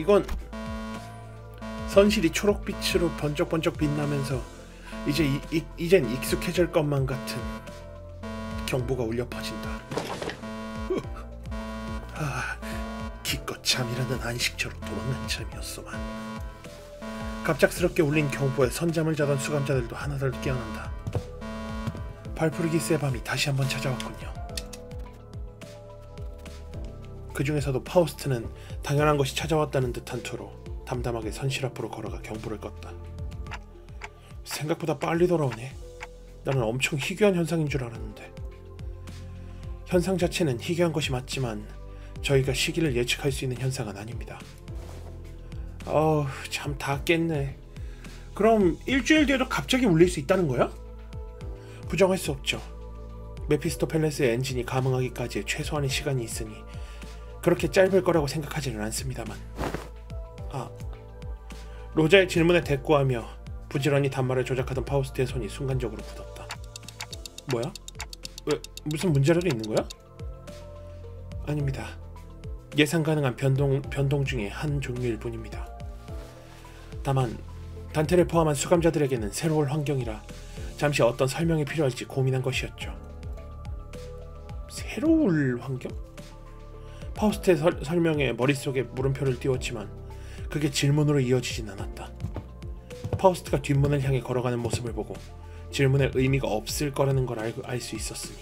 이건 선실이 초록빛으로 번쩍번쩍 빛나면서 이젠 익숙해질 것만 같은 경보가 울려 퍼진다. 기껏 잠이라는 안식처로 도망간 참이었소만. 갑작스럽게 울린 경보에 선잠을 자던 수감자들도 하나둘 깨어난다. 발푸르기스의 밤이 다시 한번 찾아왔군요. 그 중에서도 파우스트는 당연한 것이 찾아왔다는 듯한 투로 담담하게 선실 앞으로 걸어가 경보를 껐다. 생각보다 빨리 돌아오네. 나는 엄청 희귀한 현상인 줄 알았는데. 현상 자체는 희귀한 것이 맞지만 저희가 시기를 예측할 수 있는 현상은 아닙니다. 참 다 깼네. 그럼 일주일 뒤에도 갑자기 울릴 수 있다는 거야? 부정할 수 없죠. 메피스토펠레스의 엔진이 감응하기까지의 최소한의 시간이 있으니 그렇게 짧을 거라고 생각하지는 않습니다만. 로자의 질문에 대꾸하며 부지런히 단말을 조작하던 파우스트의 손이 순간적으로 굳었다. 뭐야? 왜 무슨 문제라도 있는 거야? 아닙니다. 예상 가능한 변동 중에 한 종류일 뿐입니다. 다만 단테를 포함한 수감자들에게는 새로운 환경이라 잠시 어떤 설명이 필요할지 고민한 것이었죠. 새로운 환경? 파우스트의 설명에 머릿속에 물음표를 띄웠지만 그게 질문으로 이어지진 않았다. 파우스트가 뒷문을 향해 걸어가는 모습을 보고 질문에 의미가 없을 거라는 걸 알 수 있었으니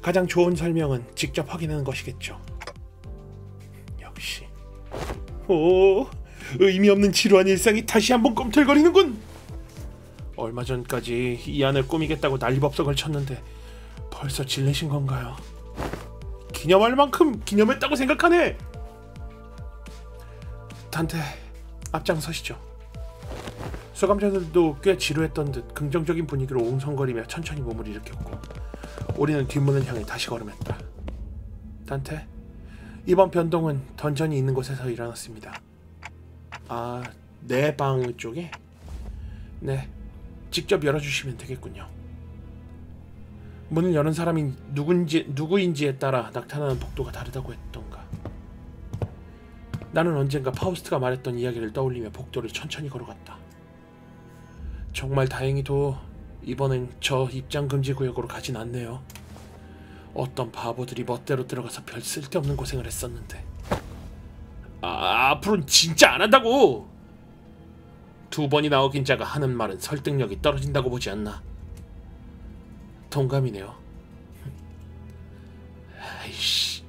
가장 좋은 설명은 직접 확인하는 것이겠죠. 역시 의미 없는 지루한 일상이 다시 한번 꿈틀거리는군. 얼마 전까지 이 안을 꾸미겠다고 난리법석을 쳤는데 벌써 질리신 건가요? 기념할 만큼 기념했다고 생각하네. 단테, 앞장서시죠. 수감자들도 꽤 지루했던 듯 긍정적인 분위기로 웅성거리며 천천히 몸을 일으켰고 우리는 뒷문을 향해 다시 걸음했다. 단테, 이번 변동은 던전이 있는 곳에서 일어났습니다. 내 방 쪽에? 네, 직접 열어주시면 되겠군요. 문을 여는 사람이 누구인지에 따라 나타나는 복도가 다르다고 했던가. 나는 언젠가 파우스트가 말했던 이야기를 떠올리며 복도를 천천히 걸어갔다. 정말 다행히도 이번엔 저 입장 금지 구역으로 가진 않네요. 어떤 바보들이 멋대로 들어가서 별 쓸데없는 고생을 했었는데. 앞으로는 진짜 안 한다고! 2번이나 어긴 자가 하는 말은 설득력이 떨어진다고 보지 않나? 동감이네요. 아이씨,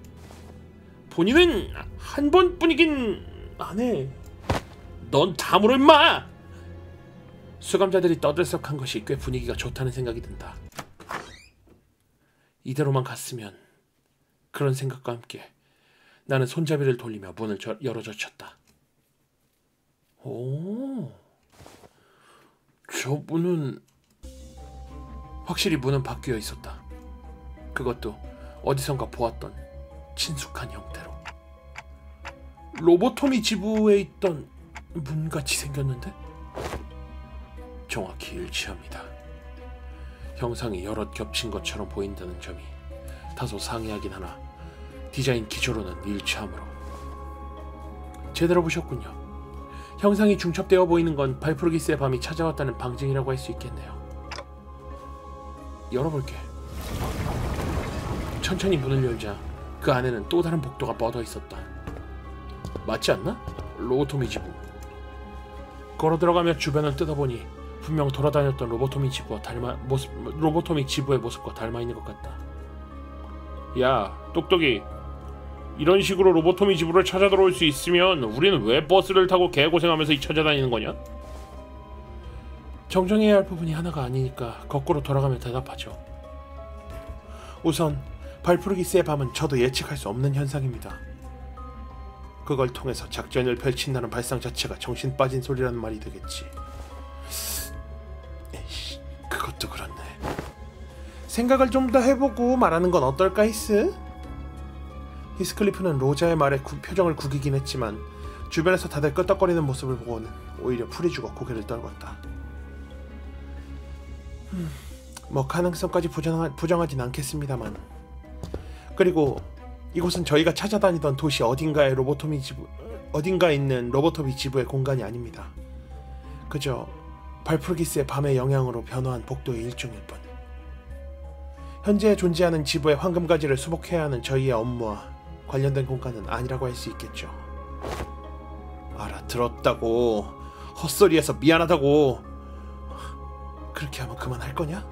본인은 한 번뿐이긴 하네. 넌 다 물어 임마! 수감자들이 떠들썩한 것이 꽤 분위기가 좋다는 생각이 든다. 이대로만 갔으면. 그런 생각과 함께 나는 손잡이를 돌리며 문을 열어젖혔다. 저 문은... 확실히 문은 바뀌어 있었다. 그것도 어디선가 보았던 친숙한 형태로. 로보토미 지부에 있던 문같이 생겼는데? 정확히 일치합니다. 형상이 여럿 겹친 것처럼 보인다는 점이 다소 상이하긴 하나 디자인 기조로는 일치하므로. 제대로 보셨군요. 형상이 중첩되어 보이는 건 발푸르기스의 밤이 찾아왔다는 방증이라고 할 수 있겠네요. 열어볼게. 천천히 문을 열자 그 안에는 또 다른 복도가 뻗어 있었다. 맞지 않나? 로보토미 지부. 걸어 들어가며 주변을 뜯어보니 분명 돌아다녔던 로보토미 지부의 모습과 닮아 있는 것 같다. 야, 똑똑이. 이런 식으로 로보토미 지부를 찾아 들어올 수 있으면 우리는 왜 버스를 타고 개고생하면서 찾아다니는 거냐? 정정해야 할 부분이 하나가 아니니까 거꾸로 돌아가며 대답하죠. 우선 발푸르기스의 밤은 저도 예측할 수 없는 현상입니다. 그걸 통해서 작전을 펼친다는 발상 자체가 정신 빠진 소리라는 말이 되겠지. 에이씨, 그것도 그렇네. 생각을 좀 더 해보고 말하는 건 어떨까 히스? 히스클리프는 로자의 말에 표정을 구기긴 했지만 주변에서 다들 끄덕거리는 모습을 보고는 오히려 풀이 죽어 고개를 떨궜다. 뭐 가능성까지 부정하진 않겠습니다만. 그리고 이곳은 저희가 찾아다니던 도시 어딘가의 로보토미 지부... 어딘가에 있는 로보토미 지부의 공간이 아닙니다. 그저 발프르기스의 밤의 영향으로 변화한 복도의 일종일 뿐. 현재 존재하는 지부의 황금가지를 수복해야 하는 저희의 업무와 관련된 공간은 아니라고 할 수 있겠죠. 알아들었다고. 헛소리해서 미안하다고. 그렇게 하면 그만할 거냐?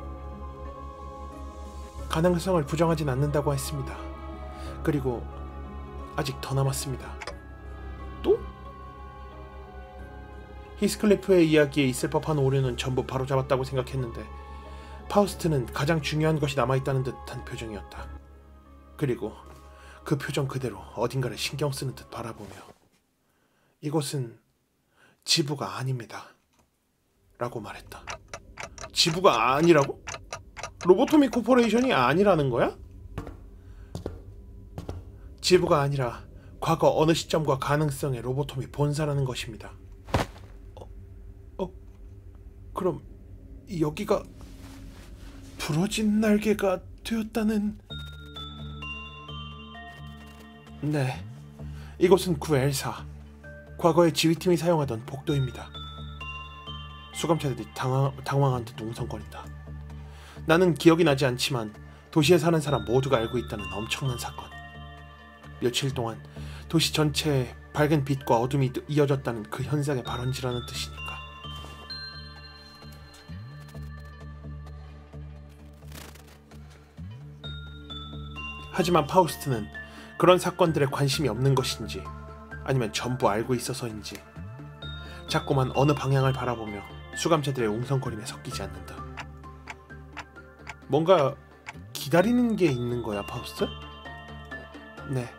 가능성을 부정하진 않는다고 했습니다. 그리고 아직 더 남았습니다. 또? 히스클리프의 이야기에 있을 법한 오류는 전부 바로잡았다고 생각했는데 파우스트는 가장 중요한 것이 남아있다는 듯한 표정이었다. 그리고 그 표정 그대로 어딘가를 신경 쓰는 듯 바라보며 이곳은 지부가 아닙니다. 라고 말했다. 지부가 아니라고? 로보토미 코퍼레이션이 아니라는 거야? 지부가 아니라 과거 어느 시점과 가능성의 로보토미 본사라는 것입니다. 그럼 여기가 부러진 날개가 되었다는... 네, 이곳은 구엘사, 과거의 지휘팀이 사용하던 복도입니다. 수감자들이 당황한 듯 웅성거린다. 나는 기억이 나지 않지만 도시에 사는 사람 모두가 알고 있다는 엄청난 사건. 며칠 동안 도시 전체에 밝은 빛과 어둠이 이어졌다는 그 현상의 발원지라는 뜻이니까. 하지만 파우스트는 그런 사건들에 관심이 없는 것인지 아니면 전부 알고 있어서인지 자꾸만 어느 방향을 바라보며 수감자들의 웅성거림에 섞이지 않는다. 뭔가 기다리는 게 있는 거야, 파우스트? 네.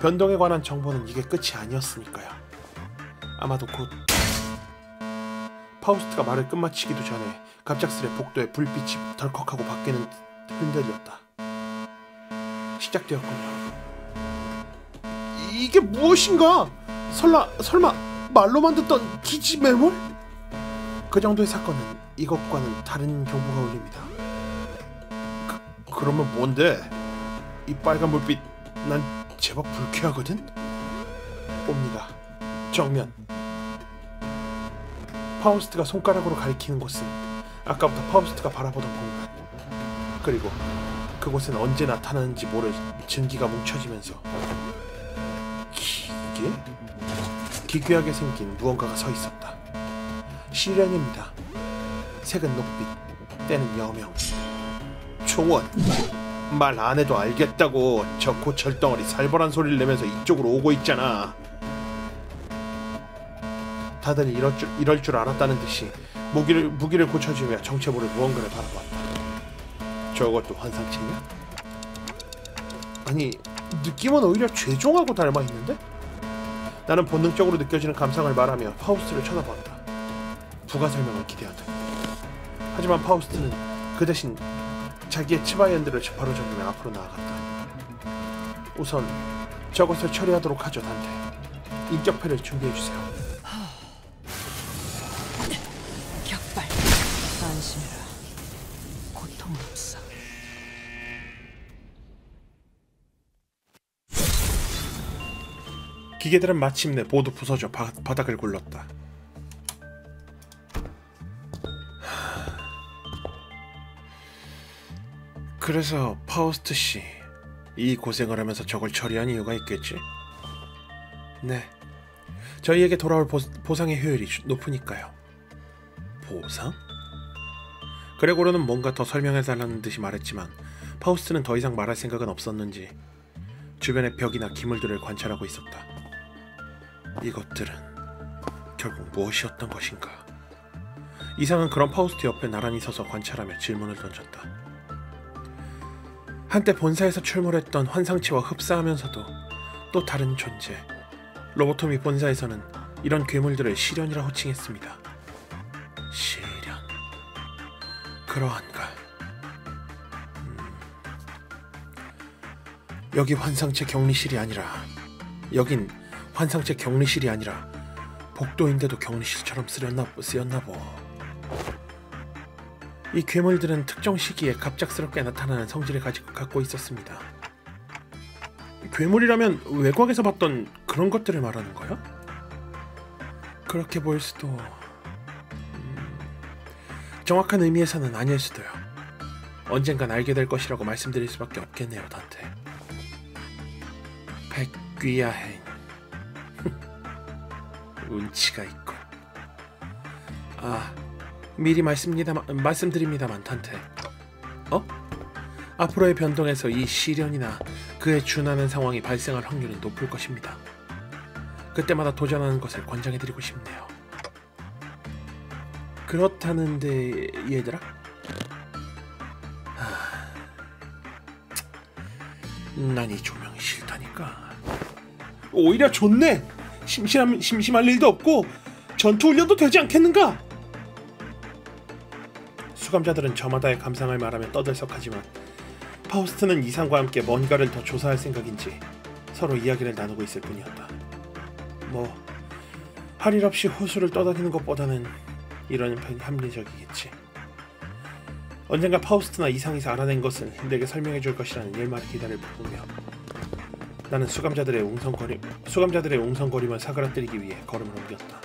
변동에 관한 정보는 이게 끝이 아니었으니까요. 아마도 곧... 파우스트가 말을 끝마치기도 전에 갑작스레 복도에 불빛이 덜컥하고 바뀌는 흔들렸다. 시작되었군요. 이게 무엇인가? 설마 말로만 듣던 기지 매몰? 그 정도의 사건은 이것과는 다른 경보가 울립니다. 그러면 뭔데? 이 빨간 불빛 난 제법 불쾌하거든? 옵니다. 정면. 파우스트가 손가락으로 가리키는 곳은 아까부터 파우스트가 바라보던 공간. 그리고 그곳엔 언제 나타나는지 모를 증기가 뭉쳐지면서 이게? 기괴하게 생긴 무언가가 서 있었다. 시련입니다. 색은 녹빛, 때는 여명. 총원! 말 안 해도 알겠다고. 저 고철덩어리 살벌한 소리를 내면서 이쪽으로 오고 있잖아. 다들 이럴 줄 알았다는 듯이 무기를 고쳐주며 정체 모를 무언가를 바라봤다. 저것도 환상체냐? 아니, 느낌은 오히려 죄종하고 닮아있는데? 나는 본능적으로 느껴지는 감상을 말하며 파우스트를 쳐다보았다. 부가 설명을 기대한다. 하지만 파우스트는 그 대신 자기의 치바이언들을 바로 잡으며 앞으로 나아갔다. 우선 저것을 처리하도록 하죠, 단테. 인격패를 준비해주세요. 격발, 안심해라. 고통은 없어. 기계들은 마침내 모두 부서져 바닥을 굴렀다. 그래서 파우스트 씨, 이 고생을 하면서 저걸 처리한 이유가 있겠지? 네, 저희에게 돌아올 보상의 효율이 높으니까요. 보상? 그레고르는 뭔가 더 설명해달라는 듯이 말했지만 파우스트는 더 이상 말할 생각은 없었는지 주변의 벽이나 기물들을 관찰하고 있었다. 이것들은 결국 무엇이었던 것인가? 이상은 그런 파우스트 옆에 나란히 서서 관찰하며 질문을 던졌다. 한때 본사에서 출몰했던 환상체와 흡사하면서도 또 다른 존재, 로보토미 본사에서는 이런 괴물들을 시련이라 호칭했습니다. 시련... 그러한가... 여기 환상체 격리실이 아니라... 여긴 환상체 격리실이 아니라 복도인데도 격리실처럼 쓰였나 보. 이 괴물들은 특정 시기에 갑작스럽게 나타나는 성질을 갖고 있었습니다. 괴물이라면 외곽에서 봤던 그런 것들을 말하는 거야? 그렇게 보일 수도... 정확한 의미에서는 아닐 수도요. 언젠간 알게 될 것이라고 말씀드릴 수밖에 없겠네요, 단테. 백귀야행. 운치가 있군. 아, 미리 말씀드립니다만, 단테. 앞으로의 변동에서 이 시련이나 그에 준하는 상황이 발생할 확률은 높을 것입니다. 그때마다 도전하는 것을 권장해드리고 싶네요. 그렇다는데 얘들아? 난 이 조명이 싫다니까. 오히려 좋네. 심심할 일도 없고 전투 훈련도 되지 않겠는가? 수감자들은 저마다의 감상을 말하며 떠들썩하지만 파우스트는 이상과 함께 뭔가를 더 조사할 생각인지 서로 이야기를 나누고 있을 뿐이었다. 뭐 할 일 없이 호수를 떠다니는 것보다는 이러는 편이 합리적이겠지. 언젠가 파우스트나 이상에서 알아낸 것을 내게 설명해 줄 것이라는 일말의 기대를 품으며 나는 수감자들의 웅성거림을 사그라뜨리기 위해 걸음을 옮겼다.